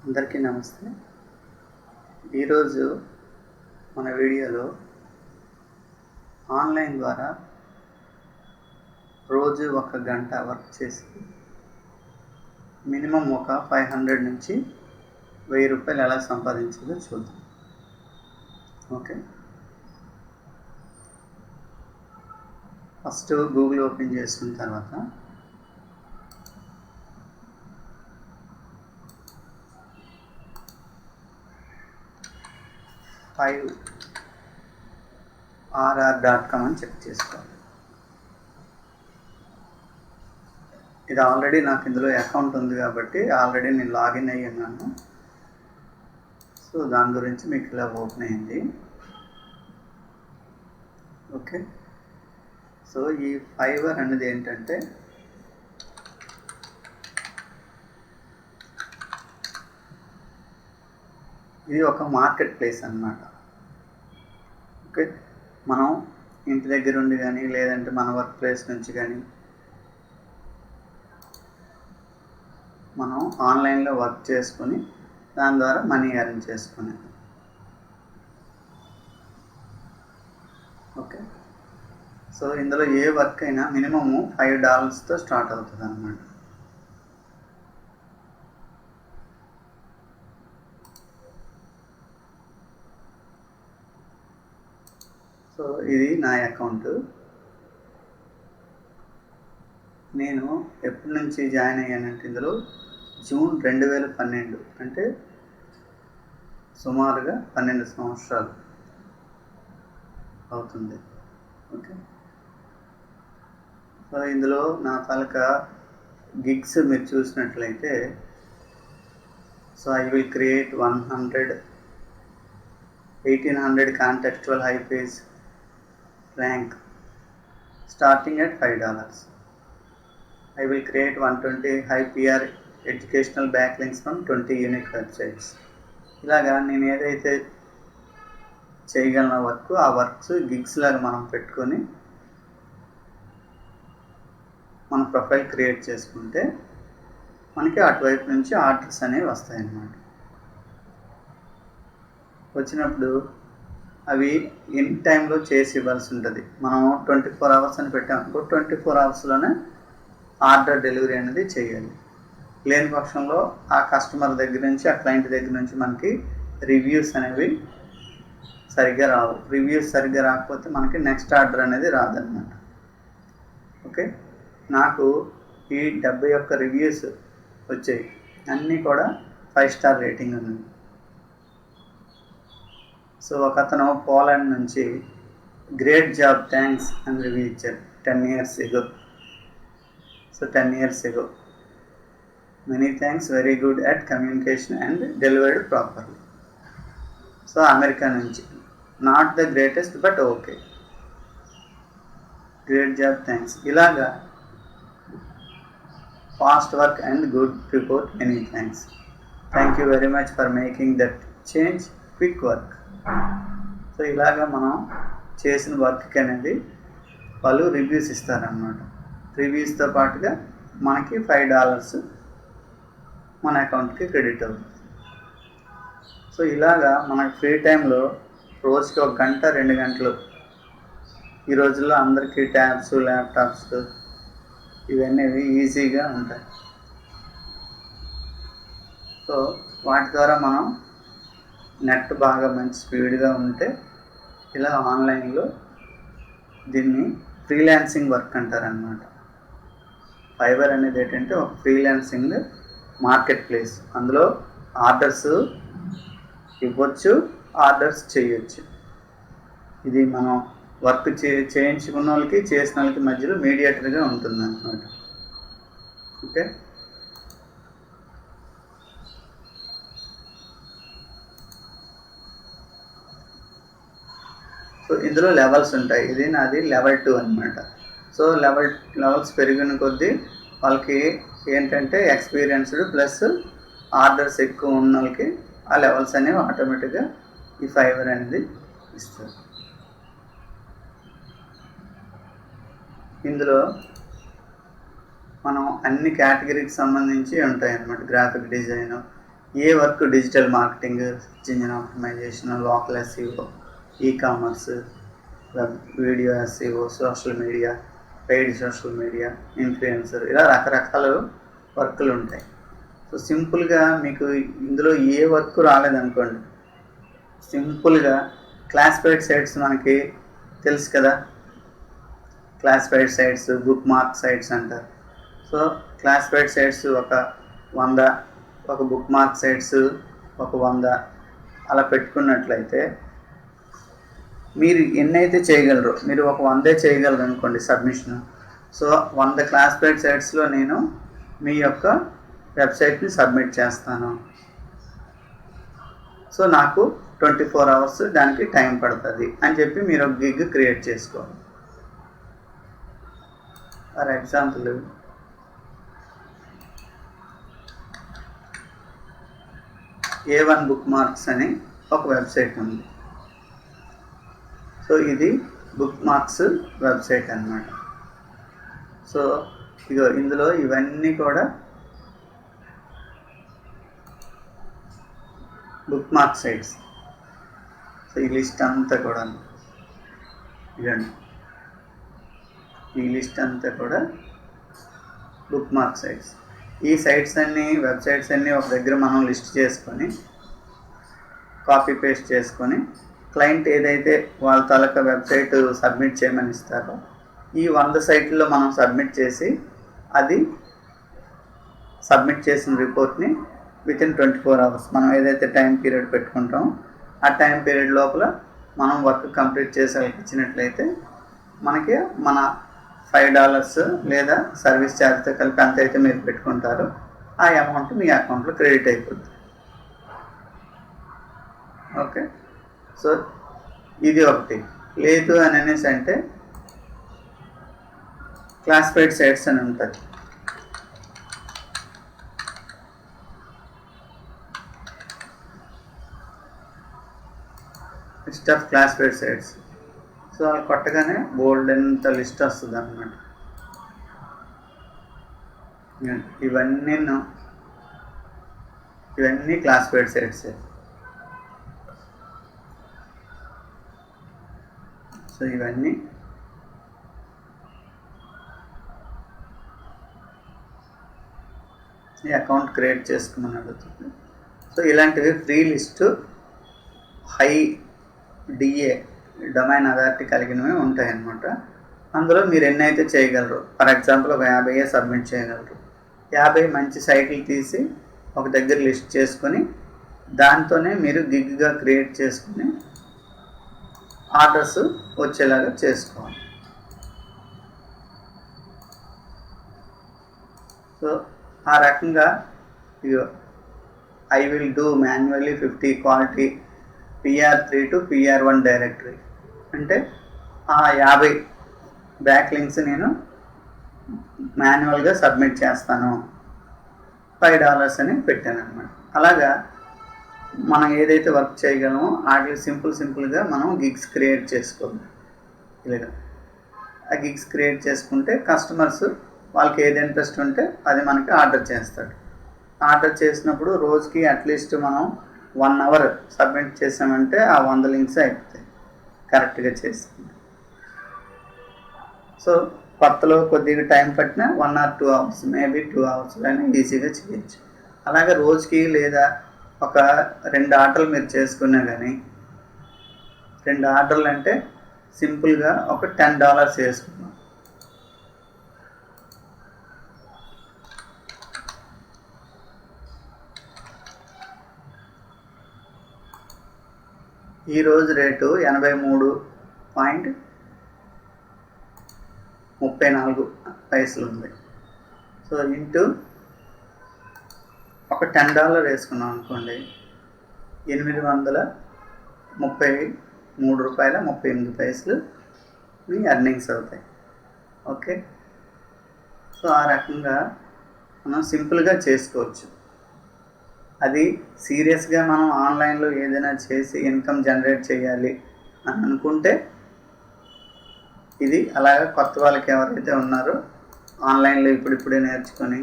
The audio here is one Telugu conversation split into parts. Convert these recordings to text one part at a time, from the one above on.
అందరికీ నమస్తే. ఈరోజు మన వీడియోలో ఆన్లైన్ ద్వారా రోజు 1 గంట వర్క్ చేసి మినిమం ఒక 500 నుంచి 1000 రూపాయలు ఎలా సంపాదించాలో చూద్దాం. ఓకే, ఫస్ట్ గూగుల్ ఓపెన్ చేసుకున్న తర్వాత fiverr.com అని చెక్ చేసుకోవాలి. ఇది ఆల్రెడీ నాకు ఇందులో అకౌంట్ ఉంది కాబట్టి ఆల్రెడీ నేను లాగిన్ అయ్యి ఉన్నాను. సో దాని గురించి మీకు ఇలా ఓపెన్ అయింది. ఓకే, సో ఈ ఫైవర్ అనేది ఏంటంటే ఇది ఒక మార్కెట్ ప్లేస్ అన్నమాట. ఓకే, మనం ఇంటి దగ్గర ఉండి కానీ లేదంటే మన వర్క్ ప్లేస్ నుంచి కానీ మనం ఆన్లైన్లో వర్క్ చేసుకొని దాని ద్వారా మనీ ఎర్న్ చేసుకునేది. ఓకే, సో ఇందులో ఏ వర్క్ అయినా మినిమము $5తో స్టార్ట్ అవుతుంది అన్నమాట. సో ఇది నా అకౌంట్. నేను ఎప్పటి నుంచి జాయిన్ అయ్యానంటే ఇందులో జూన్ 2012, అంటే సుమారుగా 12 సంవత్సరాలు అవుతుంది. ఓకే, సో ఇందులో నా తాలూకా గిగ్స్ మీరు చూసినట్లయితే, so I will create 1800 contextual high page rank starting at $5. I will create 120 high PR educational backlinks from 20 unique websites. ఇలాగా నేను ఏదైతే చేయగలన వర్క్ ఆ వర్క్స్ గిగ్స్ లాగా మనం పెట్టుకొని మన ప్రొఫైల్ క్రియేట్ చేసుకుంటే మనకి అటువైపు నుంచి ఆర్డర్స్ అనేవి వస్తాయి అన్నమాట. వచ్చినప్పుడు అవి ఇన్ టైంలో చేసి ఇవ్వాల్సి ఉంటుంది. మనం 24 hours అని పెట్టామనుకో 24 hours ఆర్డర్ డెలివరీ అనేది చేయాలి. లేని పక్షంలో ఆ కస్టమర్ దగ్గర నుంచి ఆ క్లయింట్ దగ్గర నుంచి మనకి రివ్యూస్ అనేవి సరిగ్గా రావు. రివ్యూస్ సరిగ్గా రాకపోతే మనకి నెక్స్ట్ ఆర్డర్ అనేది రాదన్నమాట. ఓకే, నాకు ఈ 71 రివ్యూస్ వచ్చాయి, అన్నీ కూడా 5 స్టార్ రేటింగ్ ఉంది. సో ఒక అతను పోలాండ్ నుంచి గ్రేట్ జాబ్ థ్యాంక్స్ అని రివ్యూ ఇచ్చారు 10 years ago. So 10 years ago, many thanks, very good at communication and delivered properly. So America నుంచి, not the greatest but okay, great job thanks. ఇలాగా fast work and good report, many thanks, thank you very much for making that change, quick work. So ఇలాగా మనం చేసిన వర్క్కి అనేది వాళ్ళు రివ్యూస్ ఇస్తారన్నమాట. రివ్యూస్తో పాటుగా మనకి $5 మన అకౌంట్కి క్రెడిట్ అవుతుంది. సో ఇలాగా మనకి ఫ్రీ టైంలో రోజుకి 1 గంట 2 గంటలు, ఈ రోజుల్లో అందరికీ ట్యాబ్స్ ల్యాప్టాప్స్ ఇవన్నీ ఈజీగా ఉంటాయి. సో వాటి ద్వారా మనం నెట్ బాగా మంచి స్పీడ్గా ఉంటే ఇలా ఆన్లైన్లో దీన్ని ఫ్రీలాన్సింగ్ వర్క్ అంటారనమాట. ఫైవర్ అనేది ఏంటంటే ఒక ఫ్రీలాన్సింగ్ మార్కెట్ ప్లేస్. అందులో ఆర్డర్స్ ఇవ్వచ్చు, ఆర్డర్స్ చేయొచ్చు. ఇది మనం వర్క్ చేయించుకున్న వాళ్ళకి చేసిన వాళ్ళకి మధ్యలో మీడియేటర్గా ఉంటుంది అన్నమాట. ఓకే, సో ఇందులో లెవెల్స్ ఉంటాయి. ఇది నాది లెవెల్ 2 అనమాట. సో లెవెల్స్ పెరిగిన కొద్దీ వాళ్ళకి ఏంటంటే ఎక్స్పీరియన్స్డ్ ప్లస్ ఆర్డర్స్ ఎక్కువ ఉన్న వాళ్ళకి ఆ లెవెల్స్ అనేవి ఆటోమేటిక్గా ఈ ఫైవర్ అనేది ఇస్తారు. ఇందులో మనం అన్ని కేటగిరీకి సంబంధించి ఉంటాయి అన్నమాట. గ్రాఫిక్ డిజైన్, ఏ work digital marketing, search engine optimisation, local SEO, ecommerce, web video SEO, social media, paid social media, influencer, ఇలా రకరకాల వర్కులు ఉంటాయి. సో సింపుల్గా మీకు ఇందులో ఏ వర్క్ రాలేదనుకోండి, సింపుల్గా క్లాసిఫైడ్ సైట్స్ మనకి తెలుసు కదా, classified sites, bookmark sites అంటారు. సో క్లాసిఫైడ్ సైట్స్ ఒక 100, ఒక బుక్ మార్క్ సైట్స్ ఒక 100 అలా పెట్టుకున్నట్లయితే మీరు ఎన్నైతే చేయగలరు, మీరు ఒక 100 చేయగలరు అనుకోండి సబ్మిషన్. సో 100 క్లాసిఫైడ్ సైట్స్లో నేను మీ యొక్క వెబ్సైట్ని సబ్మిట్ చేస్తాను. సో నాకు 24 hours దానికి టైం పడుతుంది అని చెప్పి మీరు ఒక గిగ్ క్రియేట్ చేసుకోవాలి. For example A1 book marks అని ఒక వెబ్సైట్ ఉంది. సో ఇది బుక్ మార్క్స్ వెబ్సైట్ అన్నమాట. సో ఇగో ఇందులో ఇవన్నీ కూడా బుక్ మార్క్ సైట్స్. సో ఈ లిస్ట్ అంతా కూడా ఇదండి, ఈ లిస్ట్ అంతా కూడా బుక్ మార్క్ సైట్స్. ఈ సైట్స్ అన్నీ, వెబ్సైట్స్ అన్నీ ఒక దగ్గర మనం లిస్ట్ చేసుకొని కాపీ పేస్ట్ చేసుకొని క్లయింట్ ఏదైతే వాళ్ళ తాలూకా వెబ్సైట్ సబ్మిట్ చేయమని ఇస్తారో ఈ 100 సైట్లలో మనం సబ్మిట్ చేసి, అది సబ్మిట్ చేసిన రిపోర్ట్ని వితిన్ 24 hours మనం ఏదైతే టైం పీరియడ్ పెట్టుకుంటామో ఆ టైం పీరియడ్ లోపల మనం వర్క్ కంప్లీట్ చేసి ఇచ్చినట్లయితే మనకి మన $5 లేదా సర్వీస్ ఛార్జ్తో కలిపి ఎంత అయితే మీరు పెట్టుకుంటారో ఆ అమౌంట్ మీ అకౌంట్లో క్రెడిట్ అయిపోతుంది. ఓకే, సో ఇది ఒకటి. లేదు అని అనేసి అంటే క్లాసిఫైడ్ సైట్స్ అని ఉంటుంది. List of classified sites. So అలా కొట్టగానే బోల్డ్ ఎంత లిస్ట్ వస్తుంది అన్నమాట. ఇవన్నీ క్లాసిఫైడ్ సైట్సే. సో ఇవన్నీ ఈ అకౌంట్ క్రియేట్ చేసుకోమని అడుగుతుంది. సో ఇలాంటివి free list high DA domain authority కలిగినవి ఉంటాయి అన్నమాట. అందులో మీరు ఎన్నైతే చేయగలరు, ఫర్ ఎగ్జాంపుల్ ఒక 50 సబ్మిట్ చేయగలరు. 50 మంచి సైట్లు తీసి ఒక దగ్గర లిస్ట్ చేసుకొని దాంతోనే మీరు గిగ్గా క్రియేట్ చేసుకుని ఆర్డర్స్ వచ్చేలాగా చేసుకోవాలి. సో ఆ రకంగా I will do manually 50 quality PR3 to PR1 directory అంటే ఆ 50 బ్యాక్ లింక్స్ నేను మాన్యువల్గా సబ్మిట్ చేస్తాను, $5 అని పెట్టాను అనమాట. అలాగా మనం ఏదైతే వర్క్ చేయగలమో వాటి సింపుల్గా మనం గిగ్స్ క్రియేట్ చేసుకోవాలి. ఇలాగా ఆ గిగ్స్ క్రియేట్ చేసుకుంటే కస్టమర్స్ వాళ్ళకి ఏది ఇంట్రెస్ట్ ఉంటే అది మనకి ఆర్డర్ చేస్తాడు. ఆర్డర్ చేసినప్పుడు రోజుకి అట్లీస్ట్ మనం 1 hour సబ్మిట్ చేసామంటే ఆ 100 లింక్స్ అయిపోతాయి కరెక్ట్గా చేసుకుంటే. సో కొత్తలో కొద్దిగా టైం పట్టినా 1 or 2 hours, మేబీ 2 hours అయినా ఈజీగా చేయొచ్చు. అలాగే రోజుకి లేదా ఒక 2 ఆర్డర్లు మీరు చేసుకున్నా కానీ, 2 ఆర్డర్లు అంటే సింపుల్గా ఒక $10 వేసుకున్నాం. ఈరోజు రేటు 83.34 ఉంది. సో ఇంటూ ఒక $10 వేసుకున్నాం అనుకోండి, $833.38 మీ ఎర్నింగ్స్ అవుతాయి. ఓకే, సో ఆ రకంగా మనం సింపుల్గా చేసుకోవచ్చు. అది సీరియస్గా మనం ఆన్లైన్లో ఏదైనా చేసి ఇన్కమ్ జనరేట్ చేయాలి అని అనుకుంటే ఇది అలాగా కొత్త వాళ్ళకి ఎవరైతే ఉన్నారో ఆన్లైన్లో ఇప్పుడిప్పుడే నేర్చుకొని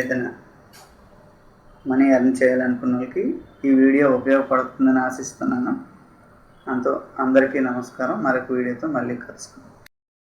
ఏదైనా మనీ ఎర్న్ చేయాలనుకున్న వాళ్ళకి ఈ వీడియో ఉపయోగపడుతుందని ఆశిస్తున్నాను. అందరికీ నమస్కారం. మరొక వీడియోతో మళ్ళీ కలుసుకుందాం.